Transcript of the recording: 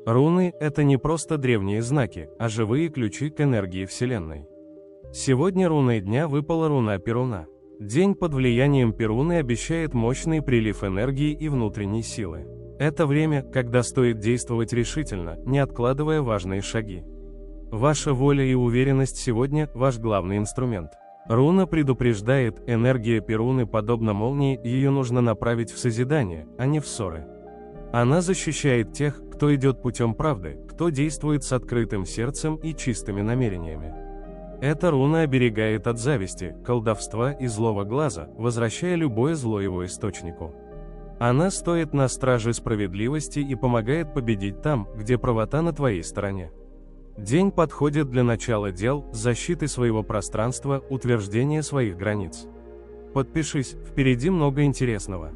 Руны – это не просто древние знаки, а живые ключи к энергии Вселенной. Сегодня руной дня выпала руна Перуна. День под влиянием Перуны обещает мощный прилив энергии и внутренней силы. Это время, когда стоит действовать решительно, не откладывая важные шаги. Ваша воля и уверенность сегодня – ваш главный инструмент. Руна предупреждает, энергия Перуны подобна молнии, ее нужно направить в созидание, а не в ссоры. Она защищает тех, кто идет путем правды, кто действует с открытым сердцем и чистыми намерениями. Эта руна оберегает от зависти, колдовства и злого глаза, возвращая любое зло его источнику. Она стоит на страже справедливости и помогает победить там, где правота на твоей стороне. День подходит для начала дел, защиты своего пространства, утверждения своих границ. Подпишись, впереди много интересного.